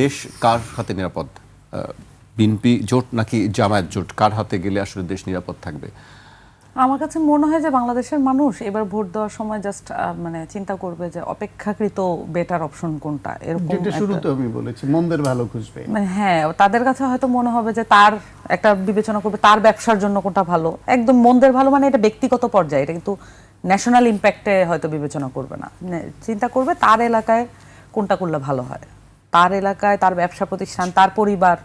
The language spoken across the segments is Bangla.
দেশ কার হাতে নিরাপদ? বিএনপি জোট নাকি জামায়াত জোট, কার হাতে গেলে আসলে দেশ নিরাপদ থাকবে? আমার কাছে মনে হয় যে বাংলাদেশের মানুষ এবার ভোট দেওয়ার সময় জাস্ট মানে চিন্তা করবে যে অপেক্ষাকৃত বেটার অপশন কোনটা, এরকম যেটা শুরুতে আমি বলেছি মন্দের ভালো খুঁজবে। মানে হ্যাঁ, তাদের কাছে হয়তো মনে হবে যে তার একটা বিবেচনা করবে তার ব্যবসার জন্য কোনটা ভালো। একদম মন্দের ভালো মানে এটা ব্যক্তিগত পর্যায়ে, এটা কিন্তু ন্যাশনাল ইম্প্যাক্টে হয়তো বিবেচনা করবে না, চিন্তা করবে তার এলাকায় কোনটা করলে ভালো হয়, তার এলাকায় তার ব্যবসা প্রতিষ্ঠান, তার পরিবার,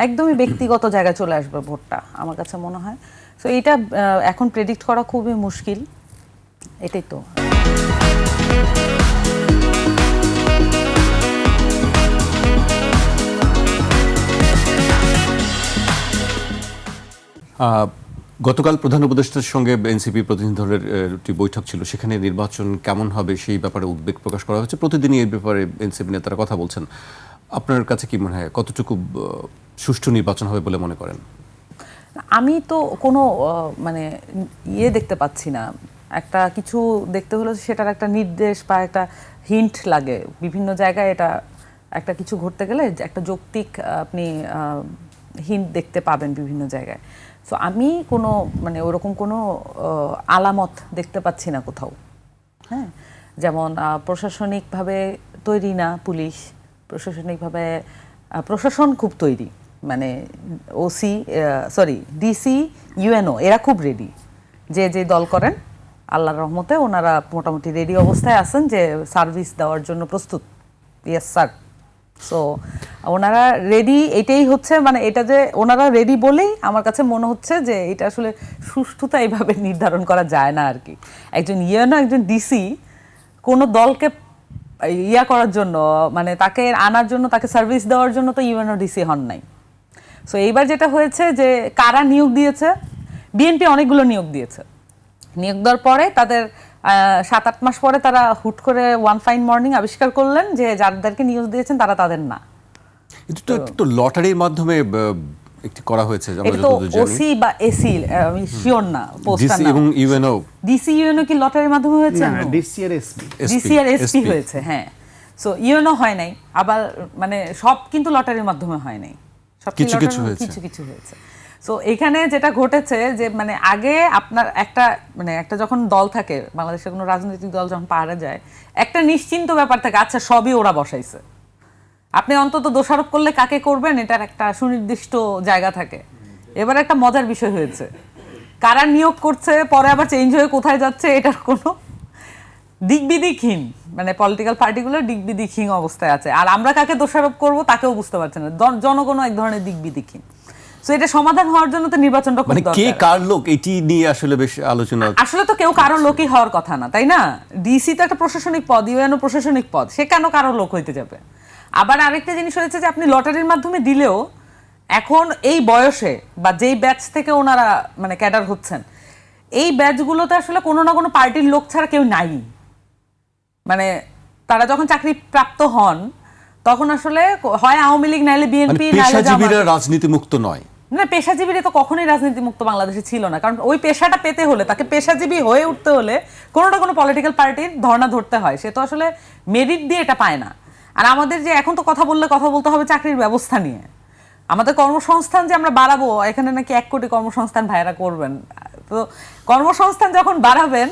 একদমই ব্যক্তিগত জায়গায় চলে আসবে ভোটটা আমার কাছে মনে হয়। সো এইটা এখন প্রেডিক্ট করা খুবই মুশকিল, এটাই তো। গতকাল প্রধান উপদেষ্টার সঙ্গে এনসিপি প্রতিনিধি দলের একটি বৈঠক ছিল, সেখানে নির্বাচন কেমন হবে সেই ব্যাপারে উদ্বেগ প্রকাশ করা হয়েছে। প্রতিদিনই এই ব্যাপারে এনসিপি নেতারা কথা বলছেন। আপনার কাছে কি মনে হয় কতটুকু সুষ্ঠু নির্বাচন হবে বলে মনে করেন? আমি তো কোনো মানে দেখতে পাচ্ছি না। একটা কিছু দেখতে হলে সেটার একটা নির্দেশ বা একটা হিন্ট লাগে বিভিন্ন জায়গায়। এটা একটা কিছু ঘটতে গেলে একটা যৌক্তিক আপনি হিন্ট দেখতে পাবেন বিভিন্ন জায়গায়। সো আমি কোনো মানে ওরকম কোনো আলামত দেখতে পাচ্ছি না কোথাও। হ্যাঁ, যেমন প্রশাসনিকভাবে তৈরি না পুলিশ, প্রশাসনিকভাবে প্রশাসন খুব তৈরি, মানে ডিসি, ইউএনও এরা খুব রেডি। যে দল করেন আল্লাহর রহমতে ওনারা মোটামুটি রেডি অবস্থায় আছেন যে সার্ভিস দেওয়ার জন্য প্রস্তুত। Yes sir. সো ওনারা রেডি, এটাই হচ্ছে মানে এটা যে ওনারা রেডি বলেই আমার কাছে মনে হচ্ছে যে এটা আসলে সুষ্ঠুতা এইভাবে নির্ধারণ করা যায় না আর কি। একজন ইউএনও, একজন ডিসি কোনো দলকে করার জন্য, মানে তাকে আনার জন্য, তাকে সার্ভিস দেওয়ার জন্য তো ইউএনও ডিসি হন নাই। সো এইবার যেটা হয়েছে যে কারা নিয়োগ দিয়েছে, বিএনপি অনেকগুলো নিয়োগ দিয়েছে। নিয়োগ দেওয়ার পরে তাদের 7-8 মাস পরে তারা হুট করে ওয়ান ফাইন মর্নিং আবিষ্কার করলেন যে যাদেরকে নিয়োগ দিয়েছেন তারা তাদের না। এটা তো লটারির মাধ্যমে একটি করা হয়েছে, আমরা এটা তো যতদূর জানি। ওসি বা এসি, আমি শিওর না পোস্টটা ডিসি না। এবং ইউএনও, ডিসি ইউএনও কি লটারির মাধ্যমে হয়েছে? না, ডিসি আর এসপি। ডিসি আর এসপি হয়েছে, হ্যাঁ। সো ইউএনও হয় নাই, আবার মানে সব কিন্তু লটারির মাধ্যমে হয় নাই, সব কিছু কিছু হয়েছে। সো এখানে যেটা ঘটেছে যে মানে আগে আপনার একটা যখন দল থাকে, বাংলাদেশের কোনো রাজনৈতিক দল যখন পাহাড়ে যায়, একটা নিশ্চিন্ত ব্যাপার থাকে, আচ্ছা সবই ওরা বসাইছে। আপনি অন্তত দোষারোপ করলে কাকে করবেন এটার একটা সুনির্দিষ্ট জায়গা থাকে। এবার একটা মজার বিষয় হয়েছে, কারা নিয়োগ করছে পরে আবার চেঞ্জ হয়ে কোথায় যাচ্ছে এটার কোনো দিকবিদিকহীন, মানে পলিটিক্যাল পার্টিগুলো দিকবিদিকহীন অবস্থায় আছে। আর আমরা কাকে দোষারোপ করব তাকেও বুঝতে পারছে না, জনগণও এক ধরনের দিকবিদিকহীন। সো এটা সমাধান হওয়ার জন্য তো নির্বাচনটা খুব দরকার। কে কার লোক এটি নিয়ে আসলে বেশ আলোচনা। আসলে তো কেউ কারো লোকই হওয়ার কথা না, তাই না? ডিসি তো একটা প্রশাসনিক পদ, ইউএনও প্রশাসনিক পদ, সে কেন কারো লোক হইতে যাবে? আবার আরেকটা জিনিস হয়েছে যে আপনি লটারির মাধ্যমে দিলেও এখন এই বয়সে বা যেই ব্যাচ থেকে ওনারা মানে ক্যাডার হচ্ছেন, এই ব্যাচগুলোতে আসলে কোনো না কোনো পার্টির লোক ছাড়া কেউ নাই। মানে তারা যখন চাকরি প্রাপ্ত হন তখন আসলে হয় আওয়ামী লীগ নাইলে বিএনপি, পেশাজীবীরা রাজনীতি মুক্ত নয়। না, পেশাজীবীরা তো কখনোই রাজনীতি মুক্ত বাংলাদেশে ছিল না, কারণ ওই পেশাটা পেতে হলে, তাকে পেশাজীবী হয়ে উঠতে হলে কোনো না কোনো পলিটিক্যাল পার্টির ধর্ণা ধরতে হয়। সে তো আসলে মেরিট দিয়ে এটা পায় না। আর আমাদের যে এখন তো কথা বলতে হবে চাকরির ব্যবস্থা নিয়ে, আমাদের কর্মসংস্থান যে আমরা বাড়াবো, এখানে নাকি 1 কোটি কর্মসংস্থান ভাইরা করবেন। তো কর্মসংস্থান যখন বাড়াবেন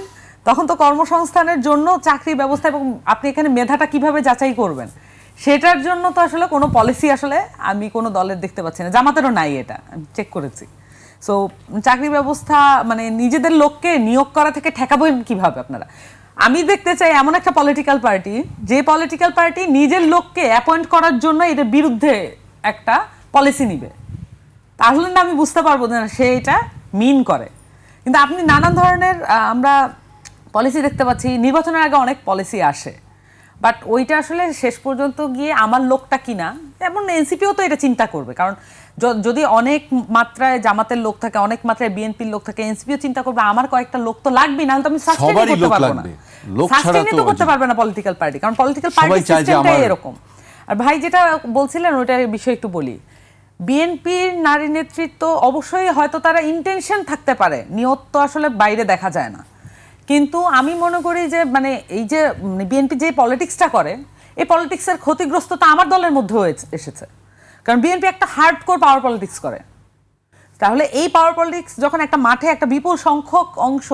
তখন তো কর্মসংস্থানের জন্য চাকরির ব্যবস্থা এবং আপনি এখানে মেধাটা কিভাবে যাচাই করবেন সেটার জন্য তো আসলে কোনো পলিসি আসলে আমি কোনো দলের দেখতে পাচ্ছি না, জামাতেরও নাই, এটা আমি চেক করেছি। সো চাকরি ব্যবস্থা মানে নিজেদের লোককে নিয়োগ করা থেকে ঠেকাবেন কিভাবে আপনারা? আমি দেখতে চাই এমন একটা পলিটিক্যাল পার্টি, যে পলিটিক্যাল পার্টি নিজের লোককে অ্যাপয়েন্ট করার জন্য এটার বিরুদ্ধে একটা পলিসি নিবে। তাহলে না আমি বুঝতে পারবো যে সে এটা মিন করে। কিন্তু আপনি নানান ধরনের আমরা পলিসি দেখতে পাচ্ছি, নির্বাচনের আগে অনেক পলিসি আসে, বাট ওইটা আসলে শেষ পর্যন্ত গিয়ে আমার লোকটা কিনা, এমন এনসিপিও তো এটা চিন্তা করবে, কারণ যদি অনেক মাত্রায় জামাতের লোক থাকে, অনেক মাত্রায় বিএনপির লোক থাকে, এনসিপিও চিন্তা করবে আমার কয়েকটা লোক তো লাগবেই, নাহলে তো আমি সাস্টেইন করতে পারবো না। সাস্টেইন তো করতে পারবে না পলিটিক্যাল পার্টি, কারণ পলিটিক্যাল পার্টি সিস্টেমটাই এরকম। আর ভাই যেটা বলছিলেন ওইটার বিষয়ে একটু বলি। বিএনপির নারী নেতৃত্ব অবশ্যই হয়তো তারা ইন্টেনশন থাকতে পারে, নিয়ত তো আসলে বাইরে দেখা যায় না, কিন্তু আমি মনে করি যে মানে এই যে বিএনপি যে পলিটিক্সটা করে এই পলিটিক্সের ক্ষতিগ্রস্ততা আমার দলের মধ্যেও এসেছে, কারণ বিএনপি একটা হার্ডকোর পাওয়ার পলিটিক্স করে। তাহলে এই পাওয়ার পলিটিক্স যখন একটা মাঠে একটা বিপুল সংখ্যক অংশ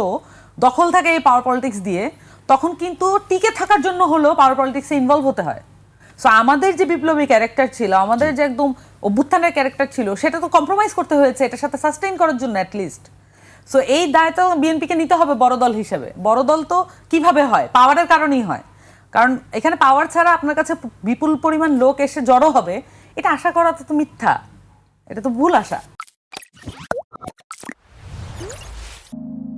দখল থাকে এই পাওয়ার পলিটিক্স দিয়ে, তখন কিন্তু টিকে থাকার জন্য হলেও পাওয়ার পলিটিক্সে ইনভলভ হতে হয়। সো আমাদের যে বিপ্লবী ক্যারেক্টার ছিল, আমাদের যে একদম অভ্যুত্থানের ক্যারেক্টার ছিল, সেটা তো কম্প্রোমাইজ করতে হয়েছে এটার সাথে সাস্টেইন করার জন্য অ্যাটলিস্ট। সো এই দায় তো বিএনপিকে নিতে হবে বড় দল হিসেবে। বড় দল তো কিভাবে হয়? পাওয়ারের কারণেই হয়। কারণ এখানে পাওয়ার ছাড়া আপনার কাছে বিপুল পরিমাণ লোক এসে জড়ো হবে, এটা আশা করা তো মিথ্যা, এটা তো ভুল আশা।